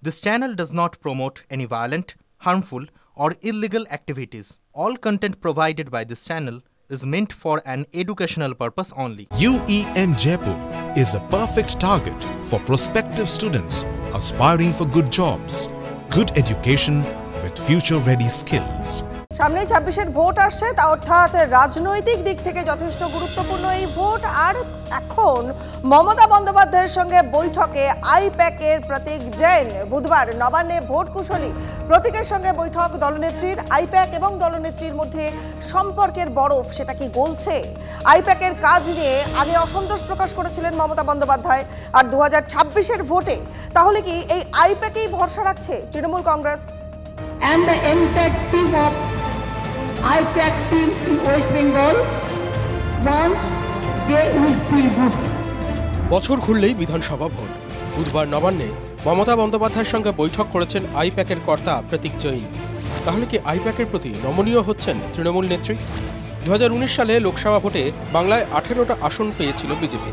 This channel does not promote any violent, harmful, or illegal activities. All content provided by this channel is meant for an educational purpose only. UEN Jaipur is a perfect target for prospective students aspiring for good jobs, good education with future-ready skills. সামনে 26-এর vote আসছে, তা অর্থাৎ রাজনৈতিক দিক থেকে যথেষ্ট গুরুত্বপূর্ণ এই ভোট। আর এখন মমতা বন্দ্যোপাধ্যায়ের সঙ্গে বৈঠকে আইপ্যাকের প্রতীক জৈন বুধবার নবান্নে ভোট কুশলী প্রতীকের সঙ্গে বৈঠক দলনেত্রীর। আইপ্যাক এবং দলনেত্রীর মধ্যে সম্পর্কের বরফ সেটা কি গলছে? আইপ্যাকের কাজ নিয়ে আগে অসন্তোষ প্রকাশ করেছিলেন মমতা বন্দ্যোপাধ্যায়, আর 2026-এর ভোটে তাহলে কি এই আইপ্যাকেই ভরসা রাখছে Trinamool Congress? And the entire team of IPAC team in West Bengal once they will feel good. বছর ঘুরলেই বিধানসভা ভোট। বুধবার নবান্নে মমতা বন্দ্যোপাধ্যায়ের সঙ্গে বৈঠক করেছেন আইপ্যাকের কর্তা প্রতীক জৈন। তাহলে কি আইপ্যাকের প্রতি নমনীয় হচ্ছেন তৃণমূল নেত্রী? 2019 সালে লোকসভা ভোটে বাংলায় 18টা আসন পেয়েছিল বিজেপি।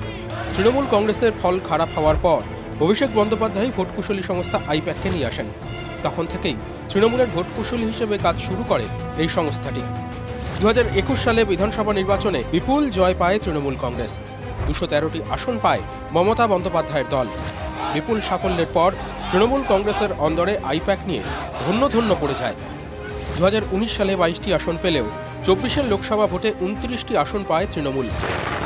তৃণমূল কংগ্রেসের ফল খারাপ হওয়ার পর অভিষেক বন্দ্যোপাধ্যায় ভোট কুশলী সংস্থা আইপ্যাককে নিয়ে আসেন। তখন থেকেই তৃণমূলের ভোট কুশলী হিসেবে কাজ শুরু করে এই সংস্থাটি। 2021 সালে বিধানসভা নির্বাচনে বিপুল জয় পায় তৃণমূল কংগ্রেস। 213টি আসন পায় মমতা বন্দ্যোপাধ্যায়ের দল। বিপুল সাফল্যের পর তৃণমূল কংগ্রেসের অন্দরে আইপ্যাক নিয়ে ধন্য পড়ে যায়। 2019 সালে 22টি আসন পেলেও 24-এর লোকসভা ভোটে 29টি আসন পায় তৃণমূল।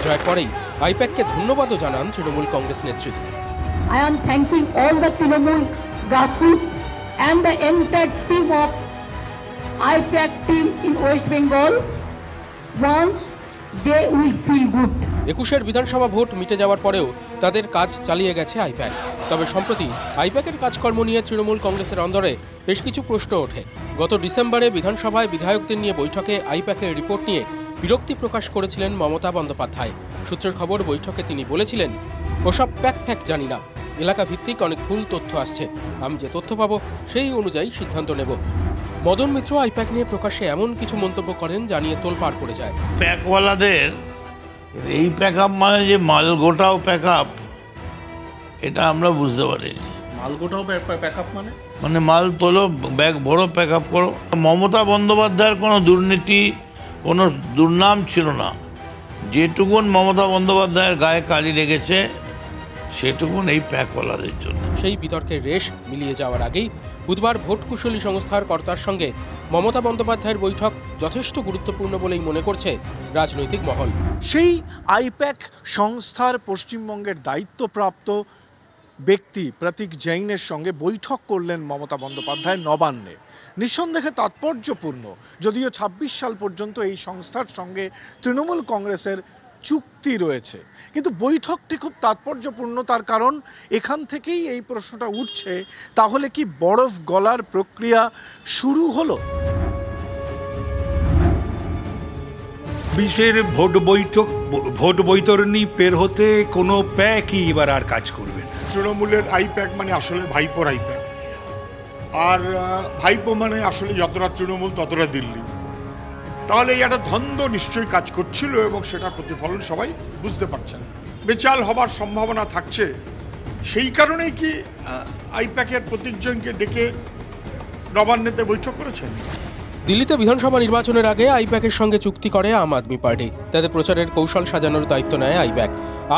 জয়ের পরেই আইপ্যাককে ধন্যবাদও জানান তৃণমূল কংগ্রেস নেত্রী। I am thanking all the Trinamool grassroots and the entire team of IPAC team in West Bengal. Once they will feel good. 21-এর বিধানসভা ভোট মিটে যাওয়ার পরেও তাদের কাজ চালিয়ে গেছে আইপ্যাক। তবে সম্প্রতি আইপ্যাকের কাজকর্ম নিয়ে তৃণমূল কংগ্রেসের অন্দরে বেশ কিছু প্রশ্ন ওঠে। গত ডিসেম্বরে বিধানসভায় বিধায়কদের নিয়ে বৈঠকে আইপ্যাকের রিপোর্ট নিয়ে বিরক্তি প্রকাশ করেছিলেন মমতা বন্দ্যোপাধ্যায়। সূত্রের খবর, বৈঠকে তিনি বলেছিলেন, ওসব প্যাক জানি না, এলাকা ভিত্তিক অনেক ভুল তথ্য আসছে, আমি যে তথ্য পাবো সেই অনুযায়ী সিদ্ধান্ত নেব। মদন মিত্র আইপ্যাক নিয়ে প্রকাশ্যে এমন কিছু মন্তব্য করেন জানিয়ে তোলপাড় পড়ে যায়। প্যাকওয়ালাদের এই প্যাক আপ মানে যে মাল গোটাও প্যাক আপ, এটা আমরা বুঝতে পারিনি। মাল গোটাও প্যাক আপ মানে মাল তোলো, ব্যাগ ভরো, প্যাক আপ করো। মমতা বন্দ্যোপাধ্যায়ের কোনো দুর্নীতি, কোনো দুর্নাম ছিল না। যেটুকুন মমতা বন্দ্যোপাধ্যায়ের গায়ে কালি লেগেছে সেটুকুন এই প্যাকওয়ালাদের জন্য। সেই বিতর্কের রেশ মিলিয়ে যাওয়ার আগেই বুধবার ভোট কুশলী সংস্থার কর্তার সঙ্গে মমতা বন্দ্যোপাধ্যায়ের বৈঠক যথেষ্ট গুরুত্বপূর্ণ বলেই মনে করছে রাজনৈতিক মহল। সেই আইপ্যাক সংস্থার পশ্চিমবঙ্গের দায়িত্বপ্রাপ্ত ব্যক্তি প্রতীক জৈনের সঙ্গে বৈঠক করলেন মমতা বন্দ্যোপাধ্যায় নবান্নে। নিঃসন্দেহে তাৎপর্যপূর্ণ, যদিও 26 সাল পর্যন্ত এই সংস্থার সঙ্গে তৃণমূল কংগ্রেসের চুক্তি রয়েছে, কিন্তু বৈঠকটি খুব তাৎপর্যপূর্ণ। তার কারণ এখান থেকেই এই প্রশ্নটা উঠছে, তাহলে কি বরফ গলার প্রক্রিয়া শুরু হলো? বিশ্বের ভোট বৈতরণী পের হতে কোনো প্যাকই এবার আর কাজ করবে না। তৃণমূলের আইপ্যাক মানে আসলে ভাইপোর আইপ্যাক, আর ভাইপো মানে আসলে যতটা তৃণমূল ততটা দিল্লি। তাহলে এই একটা দ্বন্দ্ব নিশ্চয়ই কাজ করছিল এবং সেটার প্রতিফলন সবাই বুঝতে পারছেন। বেচাল হবার সম্ভাবনা থাকছে, সেই কারণেই কি আইপ্যাকের প্রতীকজনকে ডেকে নবান্নেতে বৈঠক করেছেন। দিল্লিতে বিধানসভা নির্বাচনের আগে আইপ্যাকের সঙ্গে চুক্তি করে আম আদমি পার্টি। তাদের প্রচারের কৌশল সাজানোর দায়িত্ব নেয় আইপ্যাক।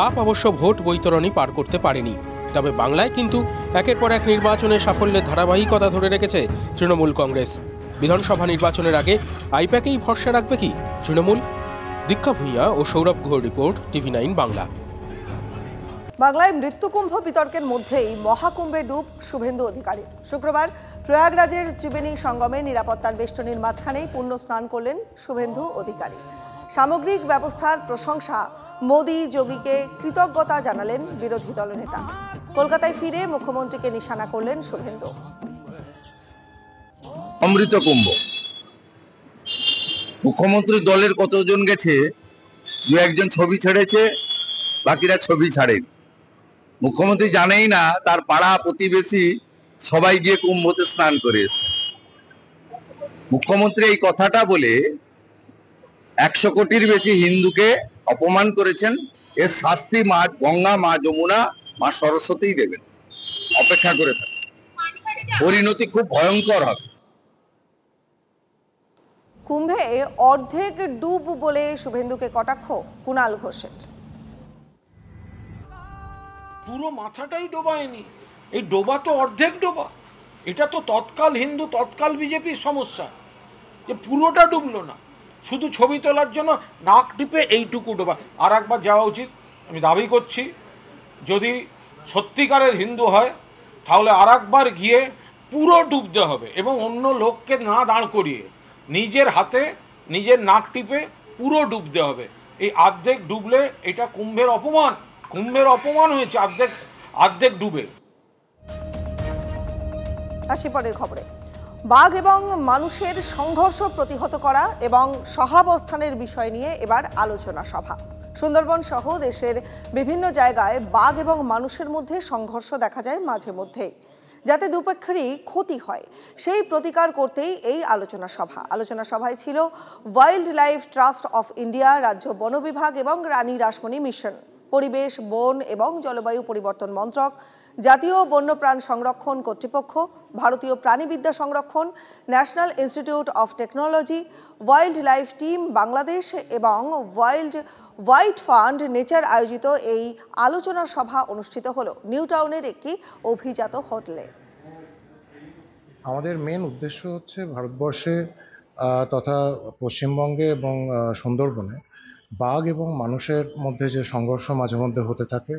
আপ অবশ্য ভোট বৈতরণী পার করতে পারেনি, তবে বাংলায় কিন্তু একের পর এক নির্বাচনে সাফল্যের ধারাবাহিকতা ধরে রেখেছে তৃণমূল কংগ্রেস। বিধানসভা নির্বাচনের আগে আইপ্যাকেই ভরসা রাখবে কি তৃণমূল? দীক্ষা ভূঁইয়া ও সৌরভ ঘোর রিপোর্ট, TV9 বাংলা। বাংলায় মৃত্যুকুম্ভ বিতর্কের মধ্যেই মহাকুম্ভে ডুব শুভেন্দু অধিকারী। শুক্রবার প্রয়াগরাজের ত্রিবেণী সঙ্গমে নিরাপত্তার বেষ্টনীর মাঝখানেই পুণ্য স্নান করলেন শুভেন্দু অধিকারী। সামগ্রিক ব্যবস্থার প্রশংসা, মোদি যোগীকে কৃতজ্ঞতা জানালেন বিরোধী দলনেতা। কলকাতায় ফিরে মুখ্যমন্ত্রীকে নিশানা করলেন শুভেন্দু। অমৃত কুম্ভ, মুখ্যমন্ত্রী দলের কতজন গেছে, দু একজন ছবি ছেড়েছে, বাকিরা ছবি ছাড়েন। মুখ্যমন্ত্রী জানেই না তার পাড়া প্রতিবেশী সবাই গিয়ে কুম্ভতে স্নান করে এসছে। মুখ্যমন্ত্রী এই কথাটা বলে 100 কোটির বেশি হিন্দুকে অপমান করেছেন। এর শাস্তি মা গঙ্গা, মা যমুনা, মা সরস্বতী দেবেন। অপেক্ষা করে থাকেন। পরিণতি খুব ভয়ঙ্কর হবে। কুম্ভে অর্ধেক ডুব বলে শুভেন্দুকে কটাক্ষ কুণাল ঘোষের। পুরো মাথাটাই ডোবায়নি, এই ডোবা তো অর্ধেক ডোবা। এটা তো তৎকাল হিন্দু তৎকাল বিজেপির সমস্যা যে পুরোটা ডুবলো না, শুধু ছবি তোলার জন্য নাক টিপে এইটুকু ডোবা। আর একবার যাওয়া উচিত, আমি দাবি করছি যদি সত্যিকারের হিন্দু হয় তাহলে আর একবার গিয়ে পুরো ডুবতে হবে এবং অন্য লোককে না দাঁড় করিয়ে নিজের হাতে নিজের নাক টিপে পুরো ডুবতে হবে। এই অর্ধেক ডুবলে এটা কুম্ভের অপমান, কুম্ভের অপমান হয়েছে অর্ধেক ডুবে। আসি পরের খবরে। বাঘ এবং মানুষের সংঘর্ষ প্রতিহত করা এবং সহাবস্থানের বিষয় নিয়ে এবার আলোচনা সভা। সুন্দরবন সহ দেশের বিভিন্ন জায়গায় বাঘ এবং মানুষের মধ্যে সংঘর্ষ দেখা যায় মাঝে মধ্যে, যাতে দুপক্ষেরই ক্ষতি হয়, সেই প্রতিকার করতেই এই আলোচনা সভা। আলোচনা সভায় ছিল wild life trust of India, রাজ্য বন বিভাগ এবং রানী রাসমণি মিশন, পরিবেশ, বন এবং জলবায়ু পরিবর্তন মন্ত্রক, জাতীয় বন্যপ্রাণ সংরক্ষণ কর্তৃপক্ষ, ভারতীয় প্রাণীবিদ্যা সংরক্ষণ, national institute of technology, wild life team Bangladesh এবং হোয়াইট ফান্ড নেচার আয়োজিত এই আলোচনা সভা অনুষ্ঠিত হলো নিউ টাউনের একটি অভিজাত হোটেলে। আমাদের মেন উদ্দেশ্য হচ্ছে ভারতবর্ষে তথা পশ্চিমবঙ্গে এবং সুন্দরবনে বাঘ এবং মানুষের মধ্যে যে সংঘর্ষ মাঝে মধ্যে হতে থাকে,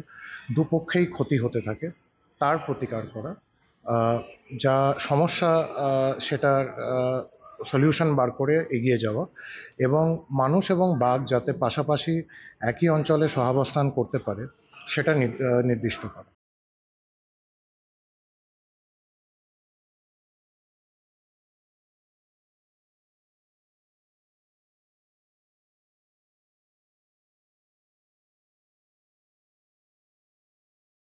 দুপক্ষেই ক্ষতি হতে থাকে, তার প্রতিকার করা, যা সমস্যা সেটার সলিউশন বার করে এগিয়ে যাওয়া এবং মানুষ এবং বাঘ যাতে পাশাপাশি একই অঞ্চলে সহাবস্থান করতে পারে সেটা নির্দিষ্ট করা।